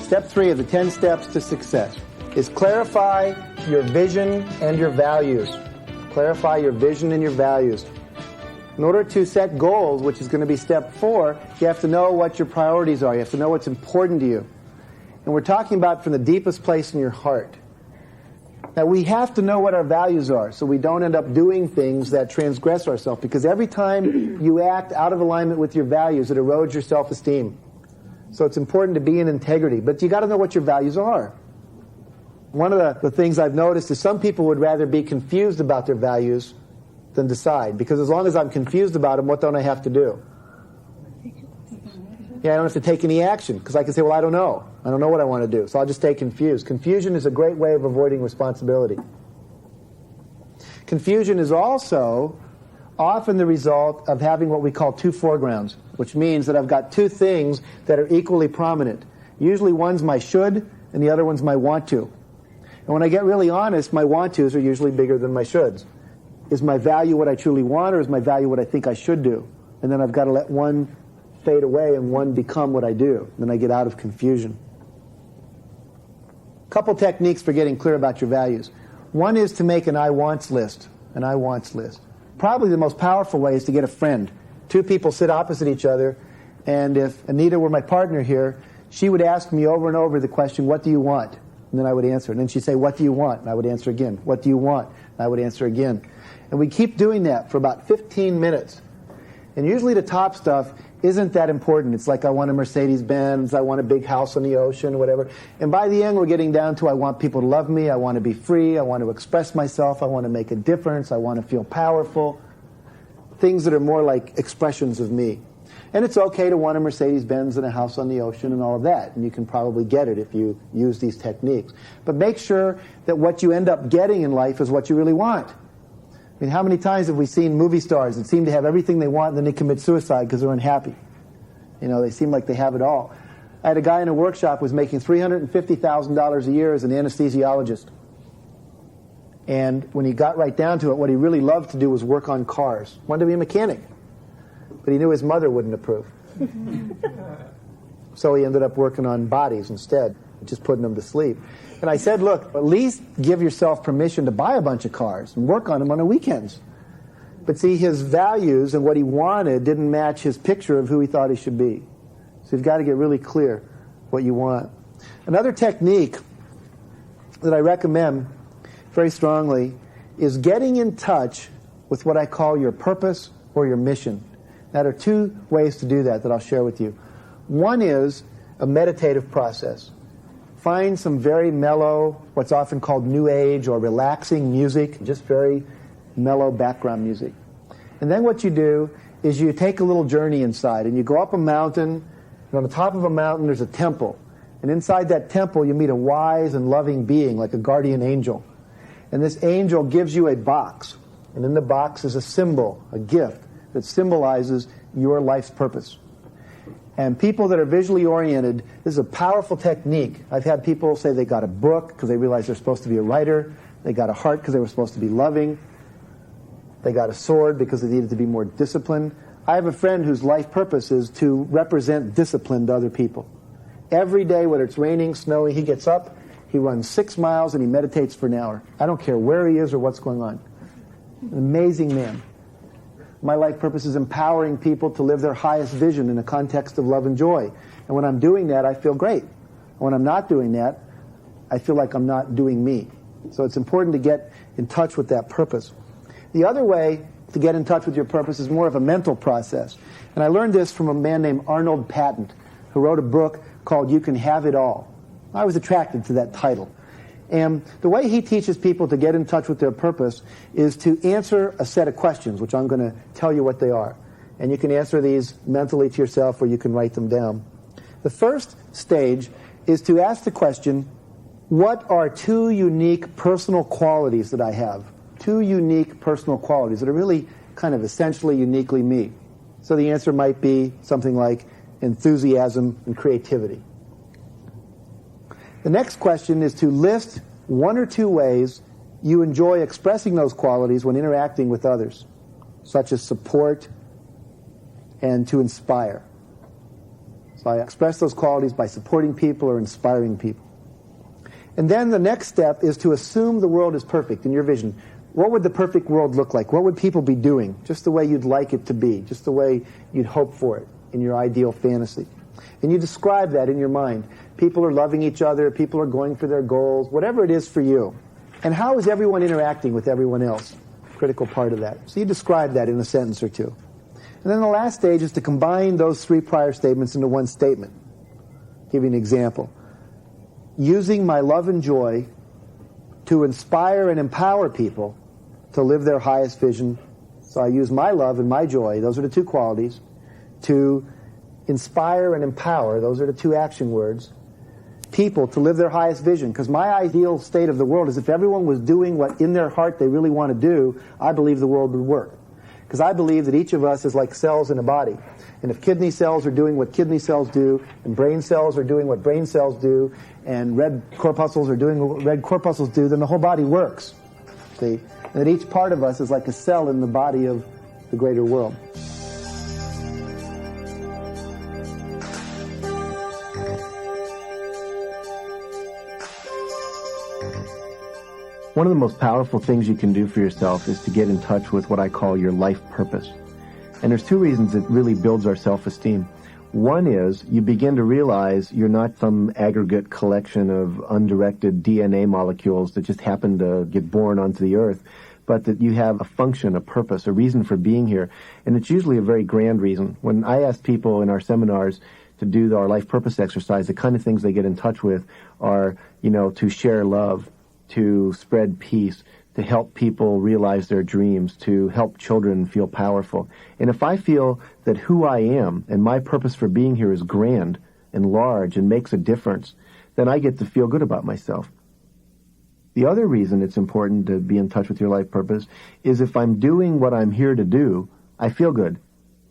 Step 3 of the 10 steps to success is clarify your vision and your values. Clarify your vision and your values. In order to set goals, which is going to be step 4, you have to know what your priorities are. You have to know what's important to you. And we're talking about from the deepest place in your heart. Now, we have to know what our values are so we don't end up doing things that transgress ourselves, because every time you act out of alignment with your values, it erodes your self-esteem. So it's important to be in integrity, but you got to know what your values are. One of the things I've noticed is some people would rather be confused about their values than decide, because as long as I'm confused about them, what don't I have to do? Yeah, I don't have to take any action, because I can say, well, I don't know. I don't know what I want to do, so I'll just stay confused. Confusion is a great way of avoiding responsibility. Confusion is also often the result of having what we call two foregrounds, which means that I've got two things that are equally prominent. Usually one's my should, and the other one's my want to. And when I get really honest, my want tos are usually bigger than my shoulds. Is my value what I truly want, or is my value what I think I should do? And then I've got to let one fade away and one become what I do. Then I get out of confusion. Couple techniques for getting clear about your values. One is to make an I wants list. An I wants list. Probably the most powerful way is to get a friend. Two people sit opposite each other, and if Anita were my partner here, she would ask me over and over the question, what do you want? And then I would answer. And then she'd say, what do you want? And I would answer again. What do you want? And I would answer again. And we keep doing that for about 15 minutes. And usually the top stuff isn't that important. It's like, I want a Mercedes-Benz, I want a big house on the ocean, whatever. And by the end, we're getting down to, I want people to love me, I want to be free, I want to express myself, I want to make a difference, I want to feel powerful. Things that are more like expressions of me. And it's okay to want a Mercedes-Benz and a house on the ocean and all of that. And you can probably get it if you use these techniques. But make sure that what you end up getting in life is what you really want. I mean, how many times have we seen movie stars that seem to have everything they want and then they commit suicide because they're unhappy? You know, they seem like they have it all. I had a guy in a workshop who was making $350,000 a year as an anesthesiologist. And when he got right down to it, what he really loved to do was work on cars. Wanted to be a mechanic. But he knew his mother wouldn't approve. So he ended up working on bodies instead, just putting them to sleep. And I said, look, at least give yourself permission to buy a bunch of cars and work on them on the weekends. But see, his values and what he wanted didn't match his picture of who he thought he should be. So you've got to get really clear what you want. Another technique that I recommend very strongly is getting in touch with what I call your purpose or your mission. Now, there are two ways to do that I'll share with you. One is a meditative process. Find some very mellow, what's often called new age or relaxing music, just very mellow background music. And then what you do is you take a little journey inside, and you go up a mountain, and on the top of a mountain there's a temple. And inside that temple you meet a wise and loving being, like a guardian angel. And this angel gives you a box. And in the box is a symbol, a gift, that symbolizes your life's purpose. And people that are visually oriented, this is a powerful technique. I've had people say they got a book because they realized they're supposed to be a writer. They got a heart because they were supposed to be loving. They got a sword because they needed to be more disciplined. I have a friend whose life purpose is to represent discipline to other people. Every day, whether it's raining, snowing, he gets up, he runs 6 miles, and he meditates for an hour. I don't care where he is or what's going on. An amazing man. My life purpose is empowering people to live their highest vision in a context of love and joy. And when I'm doing that, I feel great. And when I'm not doing that, I feel like I'm not doing me. So it's important to get in touch with that purpose. The other way to get in touch with your purpose is more of a mental process. And I learned this from a man named Arnold Patent, who wrote a book called You Can Have It All. I was attracted to that title. And the way he teaches people to get in touch with their purpose is to answer a set of questions, which I'm going to tell you what they are. And you can answer these mentally to yourself, or you can write them down. The first stage is to ask the question, what are 2 unique personal qualities that I have? 2 unique personal qualities that are really kind of essentially uniquely me. So the answer might be something like enthusiasm and creativity. The next question is to list 1 or 2 ways you enjoy expressing those qualities when interacting with others, such as support and to inspire. So I express those qualities by supporting people or inspiring people. And then the next step is to assume the world is perfect in your vision. What would the perfect world look like? What would people be doing? Just the way you'd like it to be, just the way you'd hope for it in your ideal fantasy. And you describe that in your mind. People are loving each other, people are going for their goals, whatever it is for you. And how is everyone interacting with everyone else? Critical part of that. So you describe that in a sentence or two. And then the last stage is to combine those three prior statements into one statement. I'll give you an example. Using my love and joy to inspire and empower people to live their highest vision. So I use my love and my joy, those are the two qualities, to inspire and empower, those are the two action words, people to live their highest vision. Because my ideal state of the world is if everyone was doing what in their heart they really want to do, I believe the world would work. Because I believe that each of us is like cells in a body. And if kidney cells are doing what kidney cells do, and brain cells are doing what brain cells do, and red corpuscles are doing what red corpuscles do, then the whole body works. See? And that each part of us is like a cell in the body of the greater world. One of the most powerful things you can do for yourself is to get in touch with what I call your life purpose. And there's two reasons it really builds our self-esteem. One is you begin to realize you're not some aggregate collection of undirected DNA molecules that just happen to get born onto the earth, but that you have a function, a purpose, a reason for being here. And it's usually a very grand reason. When I ask people in our seminars to do our life purpose exercise, the kind of things they get in touch with are, to share love, to spread peace, to help people realize their dreams, to help children feel powerful. And if I feel that who I am and my purpose for being here is grand and large and makes a difference, then I get to feel good about myself. The other reason it's important to be in touch with your life purpose is if I'm doing what I'm here to do, I feel good.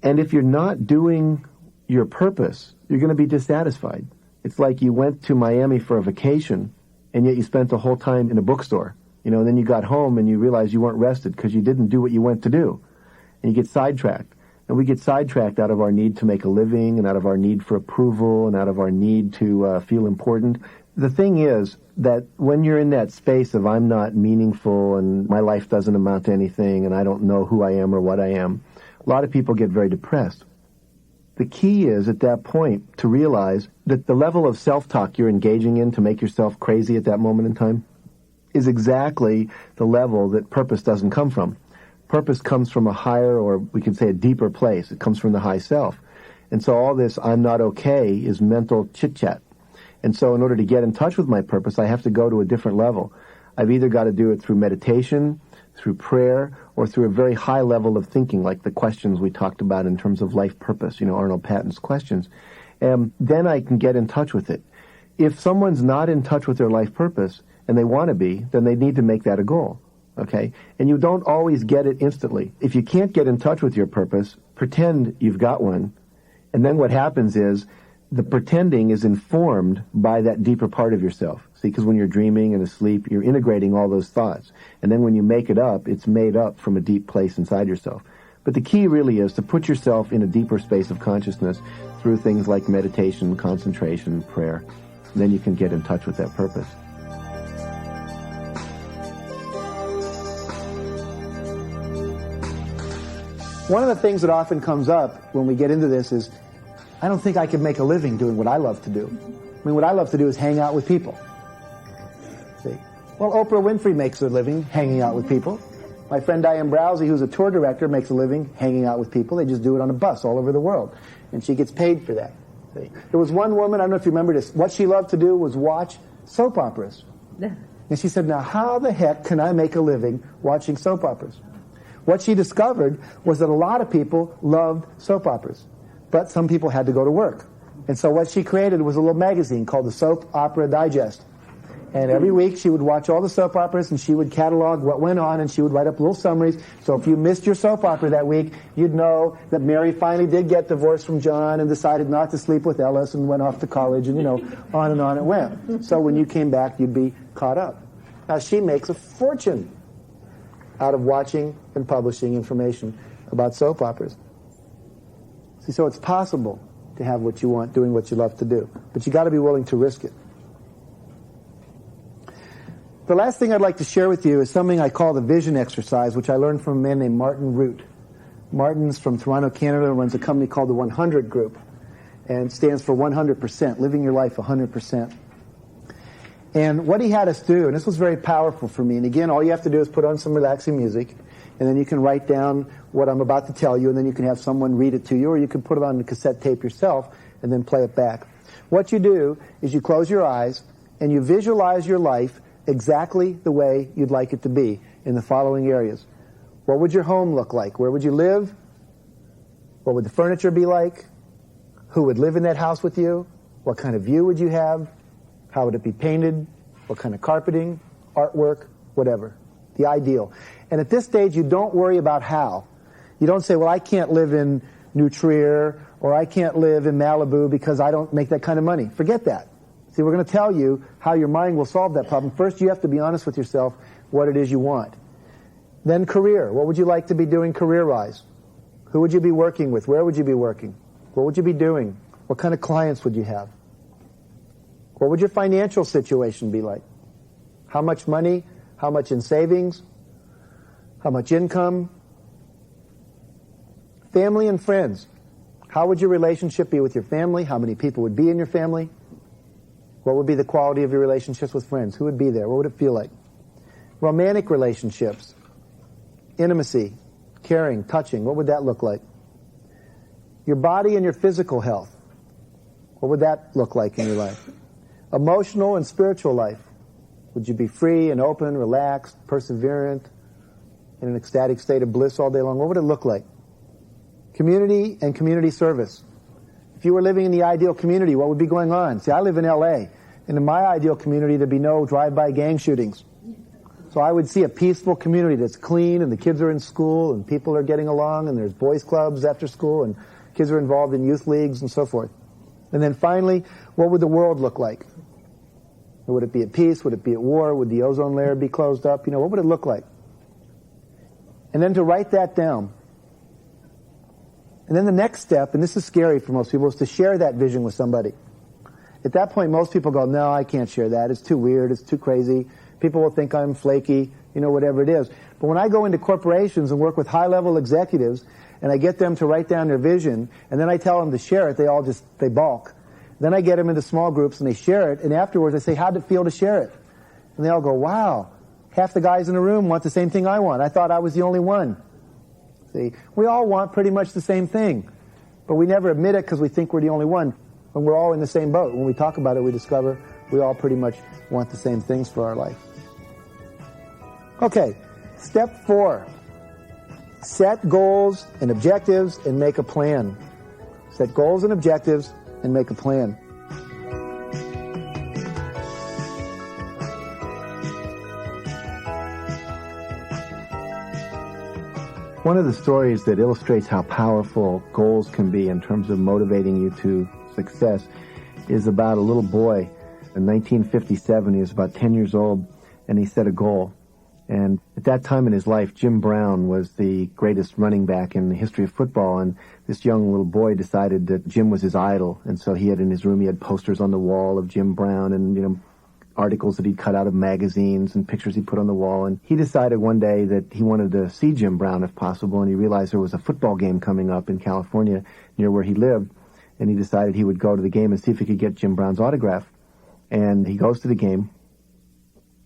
And if you're not doing your purpose, you're going to be dissatisfied. It's like you went to Miami for a vacation, and yet you spent the whole time in a bookstore. And then you got home and you realized you weren't rested because you didn't do what you went to do. And you get sidetracked. And we get sidetracked out of our need to make a living and out of our need for approval and out of our need to feel important. The thing is that when you're in that space of I'm not meaningful and my life doesn't amount to anything and I don't know who I am or what I am, a lot of people get very depressed. The key is at that point to realize that the level of self-talk you're engaging in to make yourself crazy at that moment in time is exactly the level that purpose doesn't come from. Purpose comes from a higher, or we could say a deeper place. It comes from the high self. And so all this I'm not okay is mental chit-chat. And so in order to get in touch with my purpose, I have to go to a different level. I've either got to do it through meditation, through prayer, or through a very high level of thinking, like the questions we talked about in terms of life purpose, Arnold Patton's questions. And then I can get in touch with it. If someone's not in touch with their life purpose, and they want to be, then they need to make that a goal, okay? And you don't always get it instantly. If you can't get in touch with your purpose, pretend you've got one, and then what happens is the pretending is informed by that deeper part of yourself. See, because when you're dreaming and asleep, you're integrating all those thoughts. And then when you make it up, it's made up from a deep place inside yourself. But the key really is to put yourself in a deeper space of consciousness through things like meditation, concentration, prayer. And then you can get in touch with that purpose. One of the things that often comes up when we get into this is, I don't think I could make a living doing what I love to do. What I love to do is hang out with people. See? Well, Oprah Winfrey makes a living hanging out with people. My friend Diane Browsey, who's a tour director, makes a living hanging out with people. They just do it on a bus all over the world. And she gets paid for that. See? There was one woman, I don't know if you remember this, what she loved to do was watch soap operas. And she said, now how the heck can I make a living watching soap operas? What she discovered was that a lot of people loved soap operas, but some people had to go to work. And so what she created was a little magazine called the Soap Opera Digest. And every week she would watch all the soap operas and she would catalog what went on and she would write up little summaries. So if you missed your soap opera that week, you'd know that Mary finally did get divorced from John and decided not to sleep with Ellis and went off to college and, on and on it went. So when you came back, you'd be caught up. Now she makes a fortune out of watching and publishing information about soap operas. See, so it's possible to have what you want, doing what you love to do. But you got to be willing to risk it. The last thing I'd like to share with you is something I call the vision exercise, which I learned from a man named Martin Root. Martin's from Toronto, Canada, runs a company called the 100 Group, and stands for 100%, living your life 100%. And what he had us do, and this was very powerful for me, and again, all you have to do is put on some relaxing music, and then you can write down what I'm about to tell you, and then you can have someone read it to you, or you can put it on the cassette tape yourself, and then play it back. What you do is you close your eyes, and you visualize your life exactly the way you'd like it to be in the following areas. What would your home look like? Where would you live? What would the furniture be like? Who would live in that house with you? What kind of view would you have? How would it be painted? What kind of carpeting, artwork, whatever. The ideal. And at this stage, you don't worry about how. You don't say, well, I can't live in New Trier, or I can't live in Malibu because I don't make that kind of money. Forget that. See, we're going to tell you how your mind will solve that problem. First, you have to be honest with yourself what it is you want. Then career. What would you like to be doing career-wise? Who would you be working with? Where would you be working? What would you be doing? What kind of clients would you have? What would your financial situation be like? How much money? How much in savings? How much income? Family and friends. How would your relationship be with your family? How many people would be in your family? What would be the quality of your relationships with friends? Who would be there? What would it feel like? Romantic relationships. Intimacy. Caring. Touching. What would that look like? Your body and your physical health. What would that look like in your life? Emotional and spiritual life. Would you be free and open, relaxed, perseverant, in an ecstatic state of bliss all day long? What would it look like? Community and community service. If you were living in the ideal community, what would be going on? See, I live in L.A., and in my ideal community, there'd be no drive-by gang shootings. So I would see a peaceful community that's clean, and the kids are in school, and people are getting along, and there's boys clubs after school, and kids are involved in youth leagues and so forth. And then finally, what would the world look like? Would it be at peace? Would it be at war? Would the ozone layer be closed up? You know, what would it look like? And then to write that down. And then the next step, and this is scary for most people, is to share that vision with somebody. At that point, most people go, no, I can't share that. It's too weird. It's too crazy. People will think I'm flaky, you know, whatever it is. But when I go into corporations and work with high-level executives, and I get them to write down their vision, and then I tell them to share it, they balk. Then I get them into small groups, and they share it, and afterwards I say, how'd it feel to share it? And they all go, wow, half the guys in the room want the same thing I want. I thought I was the only one. See, we all want pretty much the same thing, but we never admit it because we think we're the only one. When we're all in the same boat, when we talk about it, we discover we all pretty much want the same things for our life. Okay, step 4. Set goals and objectives and make a plan. Set goals and objectives and make a plan. One of the stories that illustrates how powerful goals can be in terms of motivating you to success is about a little boy. In 1957, he was about 10 years old, and he set a goal. And at that time in his life, Jim Brown was the greatest running back in the history of football, and this young little boy decided that Jim was his idol. And so he had in his room, he had posters on the wall of Jim Brown and, you know, articles that he'd cut out of magazines and pictures he put on the wall. And he decided one day that he wanted to see Jim Brown if possible, and he realized there was a football game coming up in California near where he lived, and he decided he would go to the game and see if he could get Jim Brown's autograph. And he goes to the game,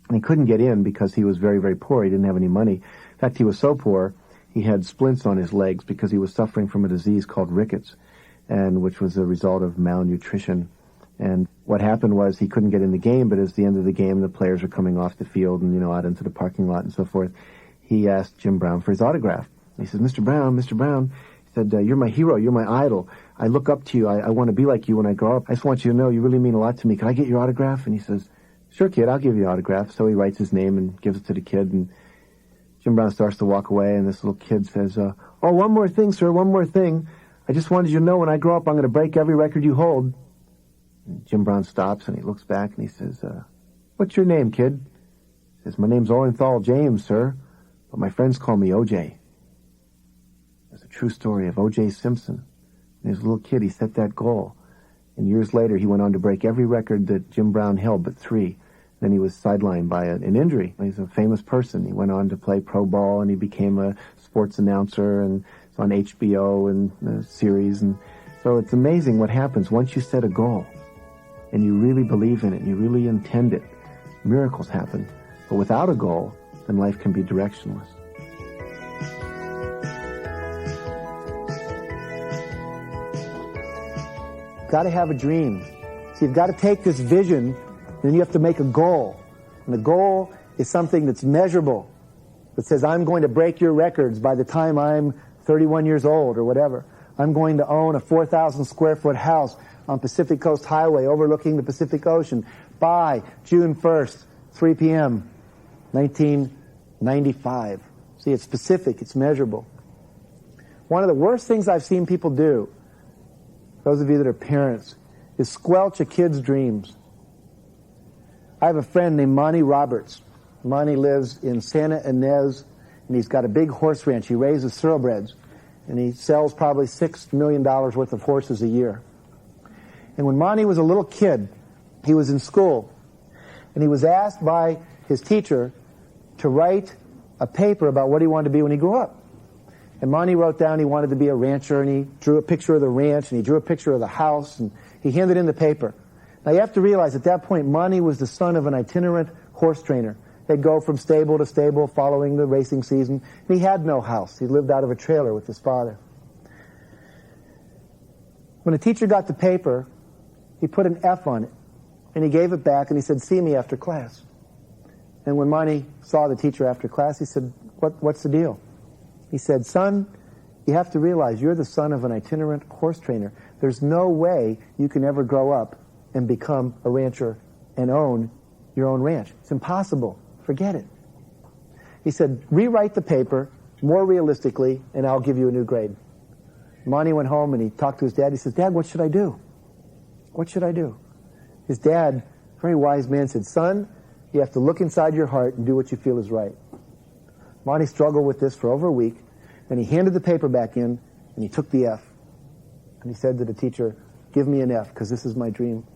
and he couldn't get in because he was very, very poor. He didn't have any money. In fact, he was so poor, he had splints on his legs because he was suffering from a disease called rickets, and which was a result of malnutrition. And what happened was he couldn't get in the game, but at the end of the game, the players were coming off the field and, you know, out into the parking lot and so forth. He asked Jim Brown for his autograph. He says, Mr. Brown, he said, you're my hero, you're my idol. I look up to you. I want to be like you when I grow up. I just want you to know you really mean a lot to me. Can I get your autograph? And he says, sure, kid, I'll give you an autograph. So he writes his name and gives it to the kid, and Jim Brown starts to walk away, and this little kid says, oh, one more thing, sir, one more thing. I just wanted you to know when I grow up, I'm going to break every record you hold. And Jim Brown stops, and he looks back, and he says, what's your name, kid? He says, my name's Orenthal James, sir, but my friends call me O.J. It's a true story of O.J. Simpson. And as a little kid, he set that goal. And years later, he went on to break every record that Jim Brown held but 3. Then he was sidelined by an injury. He's a famous person. He went on to play pro ball, and he became a sports announcer, and it's on HBO and a series. And so it's amazing what happens once you set a goal and you really believe in it and you really intend it. Miracles happen. But without a goal, then life can be directionless. You've got to have a dream. So you've got to take this vision, and then you have to make a goal. And the goal is something that's measurable, that says, I'm going to break your records by the time I'm 31 years old or whatever. I'm going to own a 4,000 square foot house on Pacific Coast Highway overlooking the Pacific Ocean by June 1st, 3 p.m., 1995. See, it's specific, it's measurable. One of the worst things I've seen people do, those of you that are parents, is squelch a kid's dreams. I have a friend named Monty Roberts. Monty lives in Santa Ynez, and he's got a big horse ranch. He raises thoroughbreds, and he sells probably $6 million worth of horses a year. And when Monty was a little kid, he was in school, and he was asked by his teacher to write a paper about what he wanted to be when he grew up. And Monty wrote down he wanted to be a rancher, and he drew a picture of the ranch, and he drew a picture of the house, and he handed in the paper. Now you have to realize at that point, Monty was the son of an itinerant horse trainer. They'd go from stable to stable following the racing season. And he had no house. He lived out of a trailer with his father. When the teacher got the paper, he put an F on it, and he gave it back, and he said, see me after class. And when Monty saw the teacher after class, he said, what's the deal? He said, son, you have to realize you're the son of an itinerant horse trainer. There's no way you can ever grow up and become a rancher and own your own ranch. It's impossible. Forget it. He said, rewrite the paper more realistically, and I'll give you a new grade. Monty went home, and he talked to his dad. He says, Dad, what should I do? What should I do? His dad, very wise man, said, son, you have to look inside your heart and do what you feel is right. Monty struggled with this for over a week, and he handed the paper back in, and he took the F. And he said to the teacher, give me an F, because this is my dream.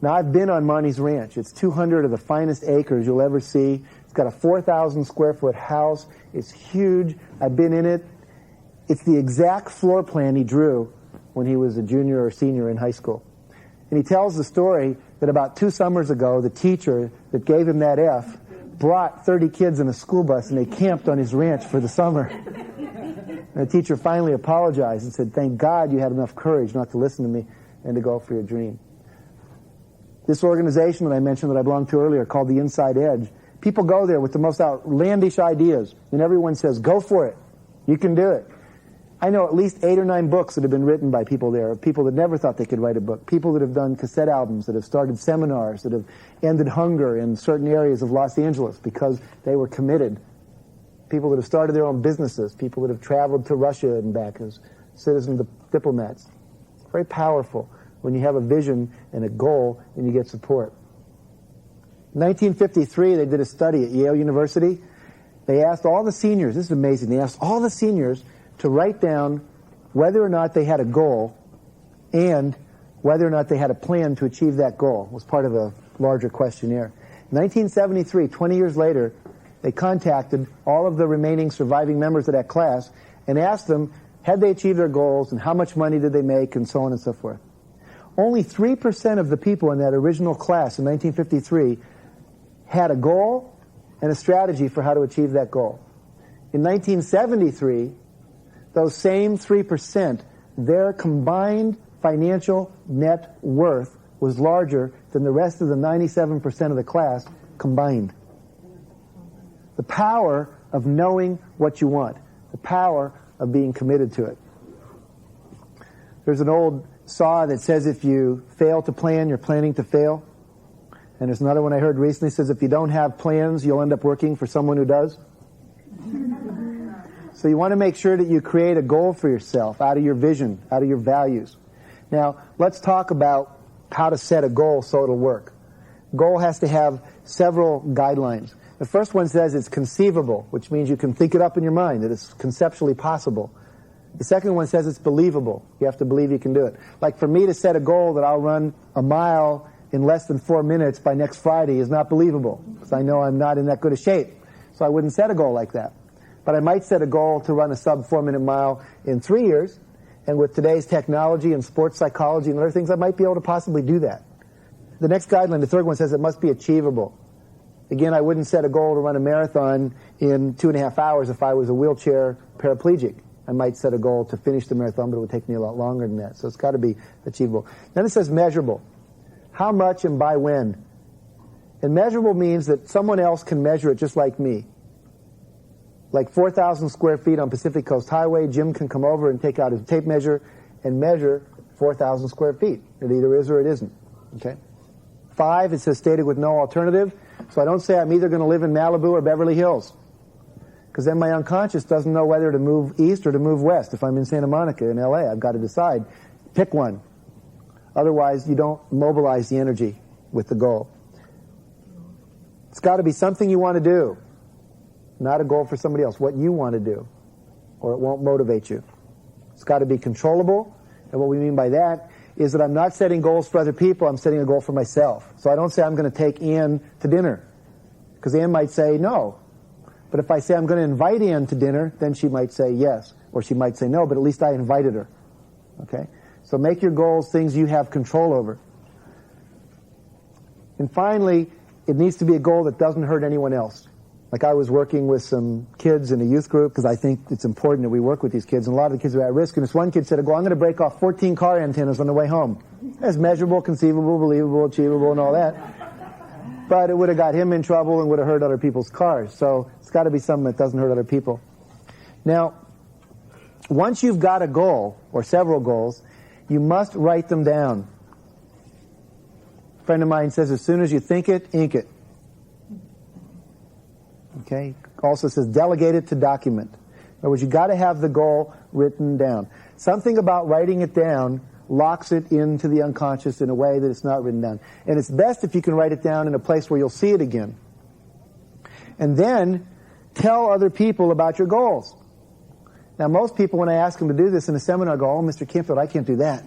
Now, I've been on Monty's ranch. It's 200 of the finest acres you'll ever see. It's got a 4,000 square foot house. It's huge. I've been in it. It's the exact floor plan he drew when he was a junior or senior in high school. And he tells the story that about 2 summers ago, the teacher that gave him that F brought 30 kids in a school bus, and they camped on his ranch for the summer. And the teacher finally apologized and said, thank God you had enough courage not to listen to me and to go for your dream. This organization that I mentioned that I belonged to earlier, called the Inside Edge, people go there with the most outlandish ideas, and everyone says, go for it. You can do it. I know at least 8 or 9 books that have been written by people there, people that never thought they could write a book, people that have done cassette albums, that have started seminars, that have ended hunger in certain areas of Los Angeles because they were committed, people that have started their own businesses, people that have traveled to Russia and back as citizen diplomats. It's very powerful when you have a vision and a goal and you get support. In 1953, they did a study at Yale University. They asked all the seniors, this is amazing, they asked all the seniors to write down whether or not they had a goal and whether or not they had a plan to achieve that goal. It was part of a larger questionnaire. In 1973, 20 years later, they contacted all of the remaining surviving members of that class and asked them, had they achieved their goals and how much money did they make and so on and so forth. Only 3% of the people in that original class in 1953 had a goal and a strategy for how to achieve that goal. In 1973, those same 3%, their combined financial net worth was larger than the rest of the 97% of the class combined. The power of knowing what you want, the power of being committed to it. There's an old saw that says if you fail to plan, you're planning to fail. And there's another one I heard recently that says if you don't have plans, you'll end up working for someone who does. So you want to make sure that you create a goal for yourself out of your vision, out of your values. Now, let's talk about how to set a goal so it'll work. Goal has to have several guidelines. The first one says it's conceivable, which means you can think it up in your mind, that it's conceptually possible. The second one says it's believable. You have to believe you can do it. Like for me to set a goal that I'll run a mile in less than 4 minutes by next Friday is not believable, because I know I'm not in that good a shape. So I wouldn't set a goal like that. But I might set a goal to run a sub 4-minute mile in 3 years, and with today's technology and sports psychology and other things, I might be able to possibly do that. The next guideline, the third one, says it must be achievable. Again, I wouldn't set a goal to run a marathon in 2.5 hours if I was a wheelchair paraplegic. I might set a goal to finish the marathon, but it would take me a lot longer than that. So it's got to be achievable. Then it says measurable. How much and by when? And measurable means that someone else can measure it just like me. Like 4,000 square feet on Pacific Coast Highway, Jim can come over and take out his tape measure and measure 4,000 square feet. It either is or it isn't. Okay? 5, it says stated with no alternative. So I don't say I'm either going to live in Malibu or Beverly Hills, because then my unconscious doesn't know whether to move east or to move west. If I'm in Santa Monica in LA, I've got to decide. Pick one. Otherwise, you don't mobilize the energy with the goal. It's got to be something you want to do, not a goal for somebody else, what you want to do, or it won't motivate you. It's got to be controllable, and what we mean by that is that I'm not setting goals for other people, I'm setting a goal for myself. So I don't say I'm going to take Ann to dinner, because Ann might say no. But if I say I'm going to invite Ann to dinner, then she might say yes, or she might say no, but at least I invited her. Okay? So make your goals things you have control over. And finally, it needs to be a goal that doesn't hurt anyone else. Like I was working with some kids in a youth group, because I think it's important that we work with these kids, and a lot of the kids are at risk, and this one kid said, I'm going to break off 14 car antennas on the way home. That's measurable, conceivable, believable, achievable, and all that. But it would have got him in trouble and would have hurt other people's cars. So it's got to be something that doesn't hurt other people. Now, once you've got a goal, or several goals, you must write them down. A friend of mine says, as soon as you think it, ink it. Okay? Also says, delegate it to document. In other words, you've got to have the goal written down. Something about writing it down locks it into the unconscious in a way that it's not written down. And it's best if you can write it down in a place where you'll see it again. And then tell other people about your goals. Now, most people, when I ask them to do this in a seminar, go, oh, Mr. Canfield, I can't do that.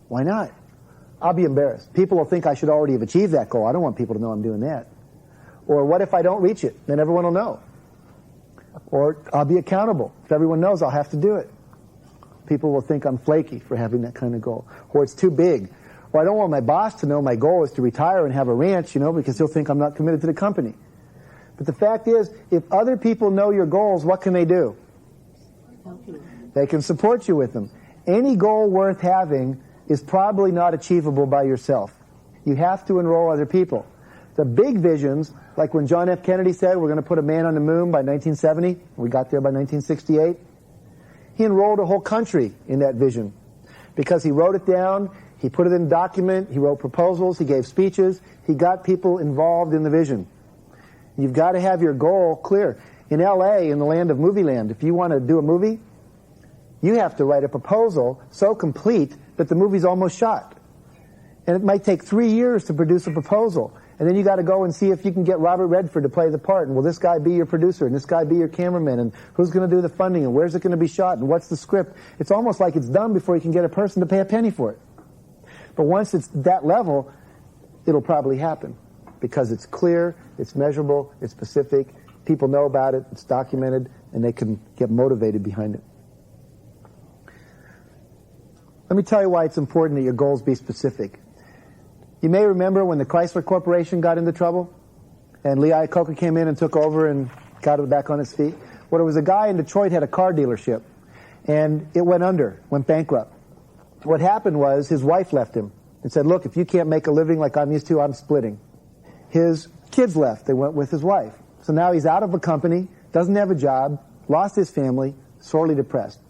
Why not? I'll be embarrassed. People will think I should already have achieved that goal. I don't want people to know I'm doing that. Or what if I don't reach it? Then everyone will know. Or I'll be accountable. If everyone knows, I'll have to do it. People will think I'm flaky for having that kind of goal. Or it's too big. Or I don't want my boss to know my goal is to retire and have a ranch, because he'll think I'm not committed to the company. But the fact is, if other people know your goals, what can they do? They can support you with them. Any goal worth having is probably not achievable by yourself. You have to enroll other people. The big visions, like when John F. Kennedy said we're going to put a man on the moon by 1970, we got there by 1968, he enrolled a whole country in that vision because he wrote it down, he put it in a document, he wrote proposals, he gave speeches, he got people involved in the vision. You've got to have your goal clear. In LA, in the land of movie land, if you want to do a movie, you have to write a proposal so complete that the movie's almost shot. And it might take 3 years to produce a proposal. And then you got to go and see if you can get Robert Redford to play the part. And will this guy be your producer? And this guy be your cameraman? And who's going to do the funding? And where's it going to be shot? And what's the script? It's almost like it's done before you can get a person to pay a penny for it. But once it's that level, it'll probably happen. Because it's clear, it's measurable, it's specific, people know about it, it's documented, and they can get motivated behind it. Let me tell you why it's important that your goals be specific. You may remember when the Chrysler Corporation got into trouble, and Lee Iacocca came in and took over and got it back on its feet. Well, there was a guy in Detroit had a car dealership, and it went bankrupt. What happened was his wife left him and said, look, if you can't make a living like I'm used to, I'm splitting. His kids left. They went with his wife. So now he's out of a company, doesn't have a job, lost his family, sorely depressed.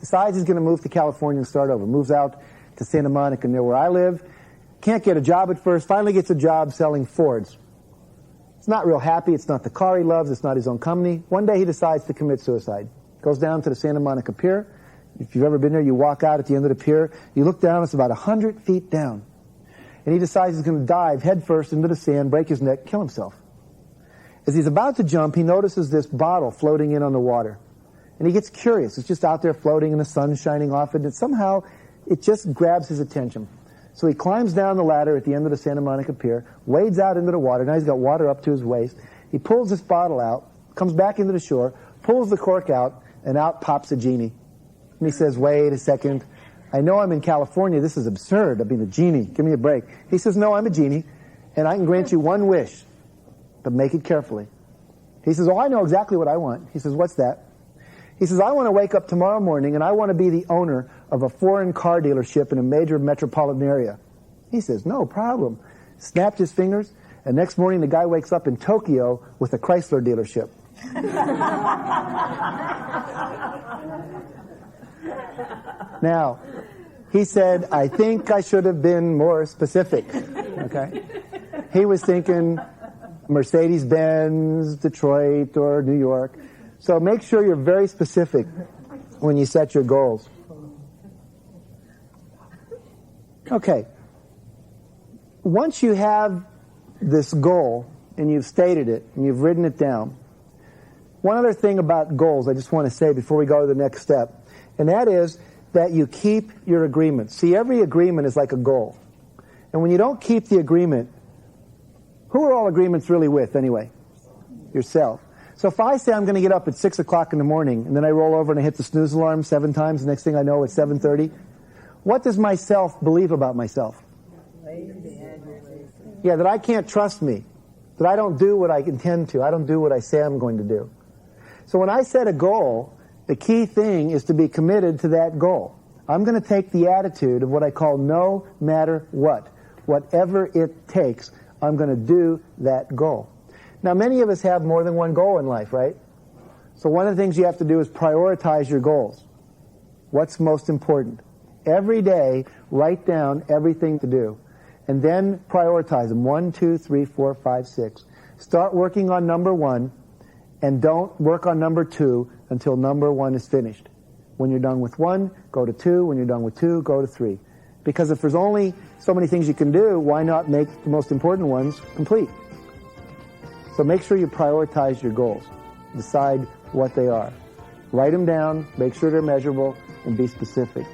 Decides he's going to move to California and start over. Moves out to Santa Monica near where I live. Can't get a job at first. Finally gets a job selling Fords. He's not real happy. It's not the car he loves. It's not his own company. One day he decides to commit suicide. Goes down to the Santa Monica Pier. If you've ever been there, you walk out at the end of the pier. You look down. It's about 100 feet down. And he decides he's going to dive headfirst into the sand, break his neck, kill himself. As he's about to jump, he notices this bottle floating in on the water. And he gets curious. It's just out there floating and the sun's shining off it, and somehow it just grabs his attention. So he climbs down the ladder at the end of the Santa Monica Pier, wades out into the water. Now he's got water up to his waist. He pulls this bottle out, comes back into the shore, pulls the cork out, and out pops a genie. And he says, wait a second. I know I'm in California. This is absurd. I mean, a genie. Give me a break. He says, no, I'm a genie, and I can grant you one wish, but make it carefully. He says, oh, I know exactly what I want. He says, what's that? He says, I want to wake up tomorrow morning, and I want to be the owner of a foreign car dealership in a major metropolitan area. He says, no problem. Snapped his fingers, and next morning the guy wakes up in Tokyo with a Chrysler dealership. Now, he said, I think I should have been more specific. Okay? He was thinking Mercedes-Benz, Detroit, or New York. So make sure you're very specific when you set your goals. Okay. Once you have this goal, and you've stated it, and you've written it down, one other thing about goals I just want to say before we go to the next step, and that is that you keep your agreement. See, every agreement is like a goal. And when you don't keep the agreement, who are all agreements really with anyway? Yourself. So if I say I'm going to get up at 6 o'clock in the morning, and then I roll over and I hit the snooze alarm 7 times, the next thing I know it's 7:30, what does myself believe about myself? Yeah, that I can't trust me, that I don't do what I intend to, I don't do what I say I'm going to do. So when I set a goal, the key thing is to be committed to that goal. I'm going to take the attitude of what I call no matter what. Whatever it takes, I'm going to do that goal. Now, many of us have more than one goal in life, right? So one of the things you have to do is prioritize your goals. What's most important? Every day, write down everything to do. And then prioritize them. 1, 2, 3, 4, 5, 6. Start working on number 1, and don't work on number 2 until number 1 is finished. When you're done with 1, go to 2. When you're done with 2, go to 3. Because if there's only so many things you can do, why not make the most important ones complete? So make sure you prioritize your goals. Decide what they are. Write them down, make sure they're measurable, and be specific.